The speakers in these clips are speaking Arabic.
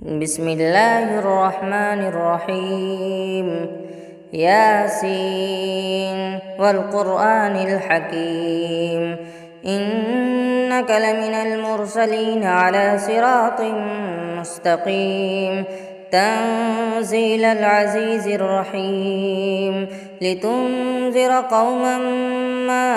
بسم الله الرحمن الرحيم. ياسين والقرآن الحكيم، إنك لمن المرسلين على صراط مستقيم، تنزيل العزيز الرحيم، لتنذر قوما ما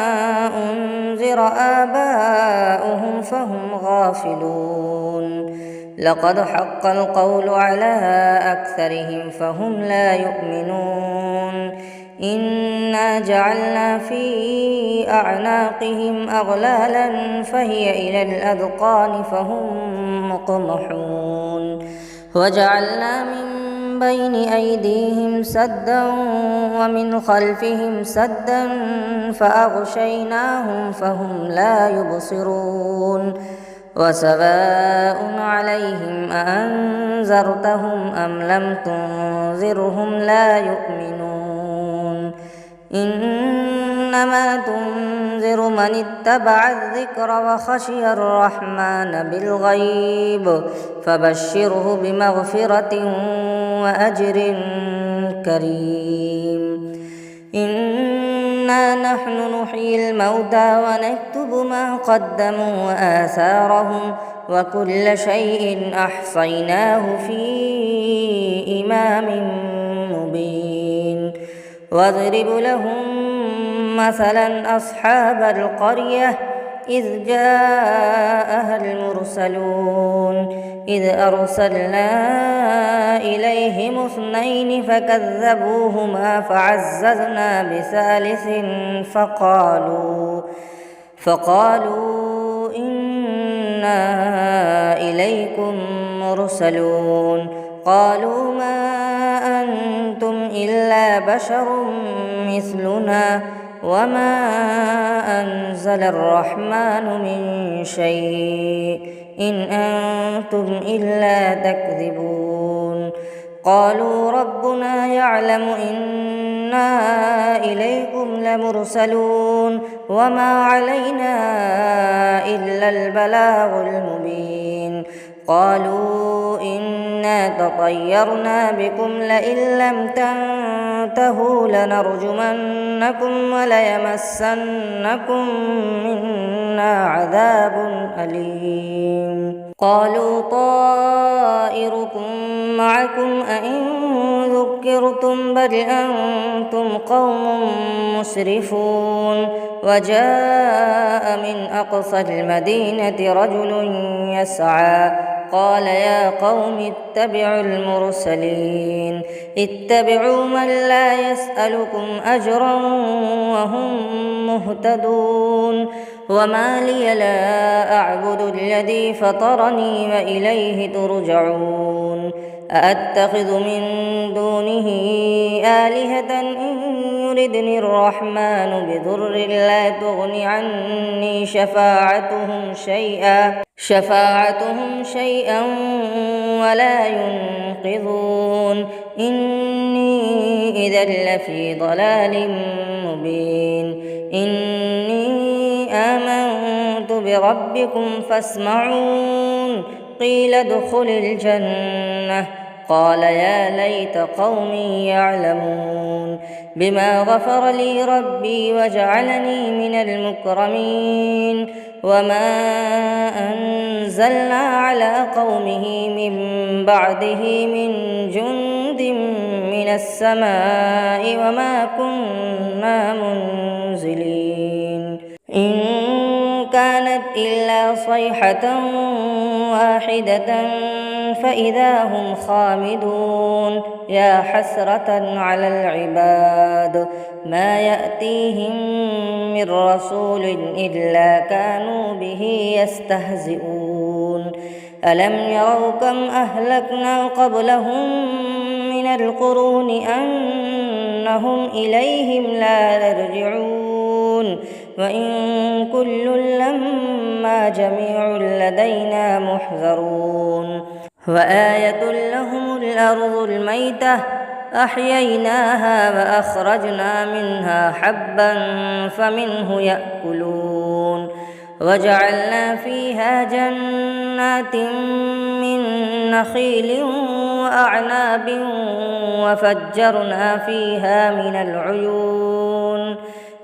أنذر آباؤهم فهم غافلون. لقد حق القول على أكثرهم فهم لا يؤمنون. إنا جعلنا في أعناقهم أغلالا فهي إلى الأذقان فهم مقمحون. وجعلنا من بين أيديهم سدا ومن خلفهم سدا فأغشيناهم فهم لا يبصرون. وسواء عليهم أأنذرتهم أم لم تنذرهم لا يؤمنون. إنما تنذر من اتبع الذكر وخشي الرحمن بالغيب فبشره بمغفرة وأجر كريم. إنا نحن نحيي الموتى ونكتب ما قدموا وآثارهم وكل شيء أحصيناه في إمام مبين. واضرب لهم مثلا أصحاب القرية إذ جاءها المرسلون إذ أرسلنا إليهم 2 فكذبوهما فعززنا بثالث فقالوا إنا إليكم مرسلون. قالوا ما أنتم إلا بشر مثلنا وما أنزل الرحمن من شيء إن أنتم إلا تكذبون. قالوا ربنا يعلم إنا إليكم لمرسلون وما علينا إلا البلاغ المبين. قالوا إنا تطيرنا بكم لئن لم تنتهوا لنرجمنكم وليمسنكم منا عذاب أليم. قالوا طائركم معكم أئن ذكرتم بل أنتم قوم مسرفون. وجاء من أقصى المدينة رجل يسعى قال يا قوم اتبعوا المرسلين اتبعوا من لا يسألكم أجرا وهم مهتدون. وما لي لا أعبد الذي فطرني وإليه ترجعون. أأتخذ من دونه آلهة إن يردني الرحمن بضر لا تغن عني شفاعتهم شيئا ولا ينقذون. إني إذا لفي ضلال مبين. إني آمنت بربكم فاسمعون. قيل ادخل الجنة قال يا ليت قومي يعلمون. بما غفر لي ربي وجعلني من المكرمين. وما أنزلنا على قومه من بعده من جند من السماء وما كنا منزلين. إن كانت إلا صيحة واحدة فإذا هم خامدون. يا حسرة على العباد ما يأتيهم من رسول إلا كانوا به يستهزئون. ألم يروا كم أهلكنا قبلهم من القرون أنهم إليهم لا يرجعون. وإن كل لما جميع لدينا محذرون. وآية لهم الأرض الميتة أحييناها وأخرجنا منها حبا فمنه يأكلون. وجعلنا فيها جنات من نخيل وأعناب وفجرنا فيها من العيون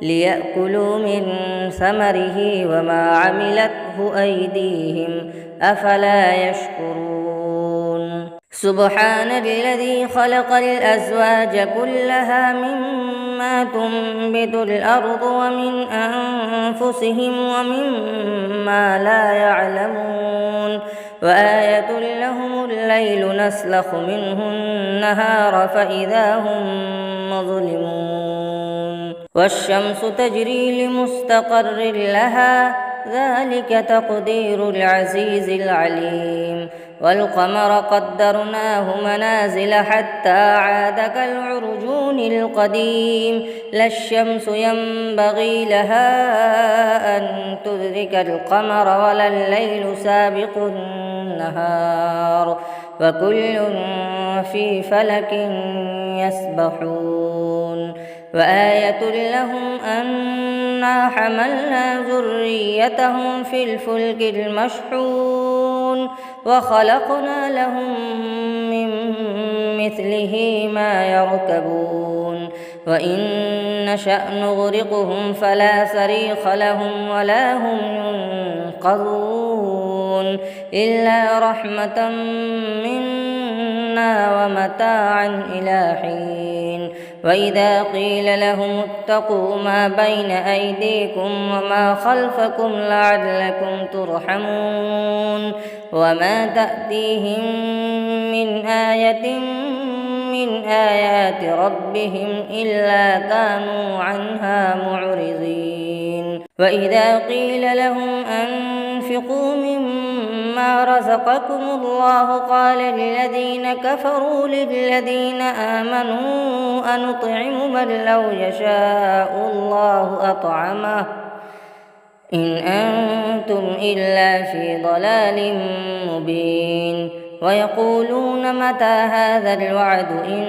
ليأكلوا من ثمره وما عملته أيديهم أفلا يشكرون سبحان الذي خلق الأزواج كلها مما تنبت الأرض ومن أنفسهم ومما لا يعلمون وآية لهم الليل نسلخ منه النهار فإذا هم مظلمون والشمس تجري لمستقر لها ذلك تقدير العزيز العليم والقمر قدرناه منازل حتى عاد كالعرجون القديم لا الشمس ينبغي لها أن تدرك القمر ولا الليل سابق النهار وكل في فلك يسبحون وآية لهم أنا حملنا ذريتهم في الفلك المشحون وخلقنا لهم من مثله ما يركبون وإن نشأ نغرقهم فلا صريخ لهم ولا هم ينقذون إلا رحمة منا ومتاعا إلى حين وإذا قيل لهم اتقوا ما بين أيديكم وما خلفكم لعلكم ترحمون وما تأتيهم من آية من آيات ربهم إلا كانوا عنها معرضين وإذا قيل لهم أنفقوا مما رزقكم الله قال الذين كفروا للذين آمنوا أنطعم من لو يشاء الله أطعمه إن أنتم إلا في ضلال مبين ويقولون متى هذا الوعد إن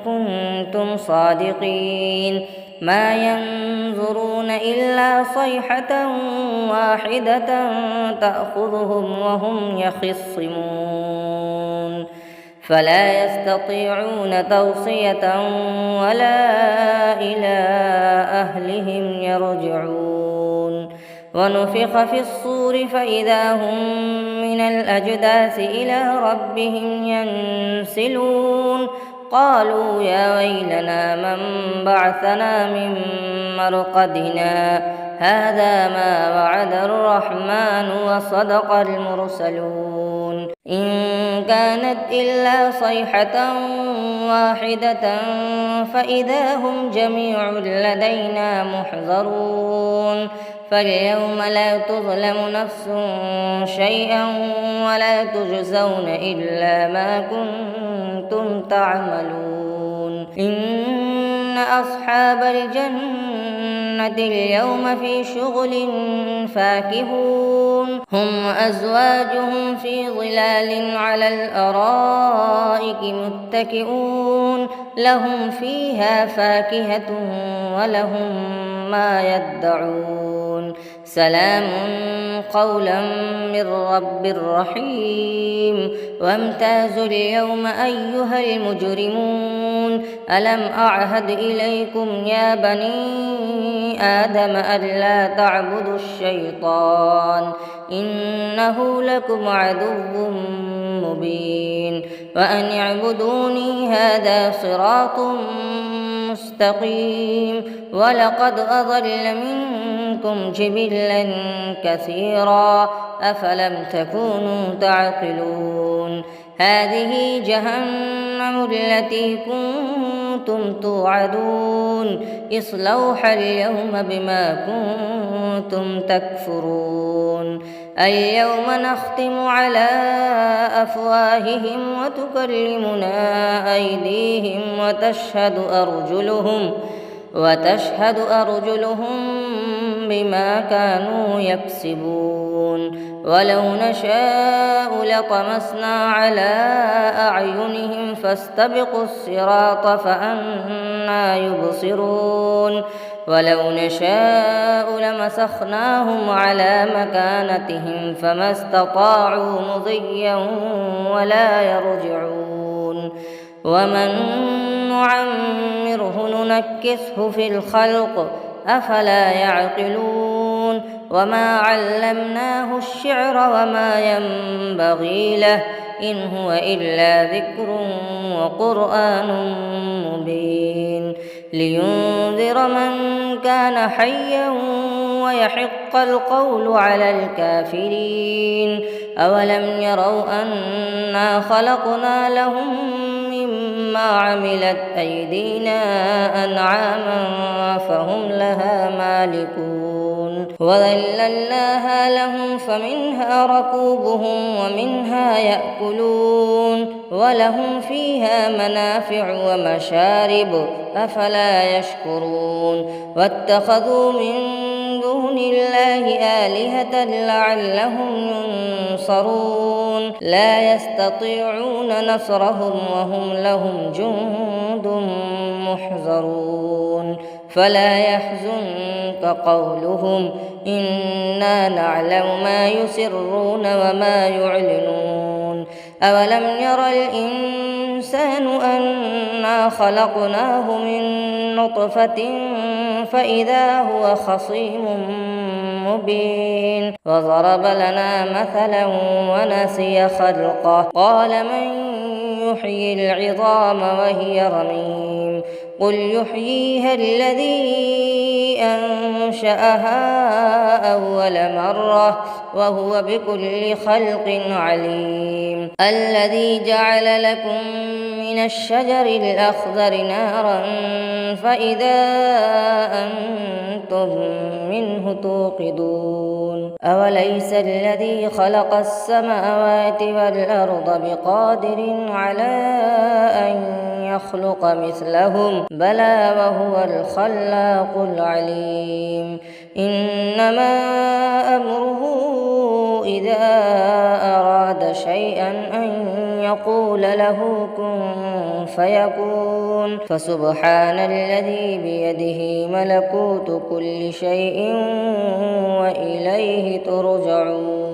كنتم صادقين ما ينظرون إلا صيحة واحدة تأخذهم وهم يخصمون فلا يستطيعون توصية ولا إلى أهلهم يرجعون ونفخ في الصور فإذا هم من الأجداث إلى ربهم ينسلون قالوا يا ويلنا من بعثنا من مرقدنا هذا ما وعد الرحمن وصدق المرسلون إن كانت إلا صيحة واحدة فإذا هم جميع لدينا محضرون فاليوم لا تظلم نفس شيئا ولا تجزون إلا ما كنتم تعملون إن أصحاب الجنة اليوم في شغل فاكهون هم وأزواجهم في ظلال على الأرائك متكئون لهم فيها فاكهة ولهم ما يدعون سلام قولا من رب رحيم وامتازوا اليوم أيها المجرمون ألم أعهد إليكم يا بني آدم ألا تعبدوا الشيطان إنه لكم عدو مبين وأن اعبدوني هذا صراط مستقيم ولقد أضل منكم جبلا كثيرا أفلم تكونوا تعقلون هذه جهنم التي كنتم توعدون اصلوها اليوم بما كنتم تكفرون اليوم نختم على أفواههم وتكلمنا أيديهم وتشهد أرجلهم بما كانوا يكسبون ولو نشاء لطمسنا على أعينهم فاستبقوا الصراط فأنى يبصرون ولو نشاء لمسخناهم على مكانتهم فما استطاعوا مضيا ولا يرجعون ومن نعمره ننكسه في الخلق أفلا يعقلون وما علمناه الشعر وما ينبغي له إن هو إلا ذكر وقرآن مبين لينذر من كان حيا ويحق القول على الكافرين أولم يروا أنا خلقنا لهم مما عملت أيدينا أنعاما فهم لها مالكون وذللناها لهم فمنها ركوبهم ومنها يأكلون ولهم فيها منافع ومشارب أفلا يشكرون واتخذوا من دون الله آلهة لعلهم ينصرون لا يستطيعون نصرهم وهم لهم جند محضرون فلا يحزنك قولهم إنا نعلم ما يسرون وما يعلنون أولم ير الإنسان أنا خلقناه من نطفة فإذا هو خصيم مبين وضرب لنا مثلا ونسي خلقه قال من يحيي العظام وهي رميم قل يحييها الذي أنشأها أول مرة وهو بكل خلق عليم الذي جعل لكم من الشجر الأخضر نارا فإذا أنتم منه توقدون أوليس الذي خلق السماوات والأرض بقادر على أن يخلق مثلهم بلى وهو الخلاق العليم إنما أمره إذا أراد شيئا أن يقول له كن فيكون فسبحان الذي بيده ملكوت كل شيء وإليه ترجعون.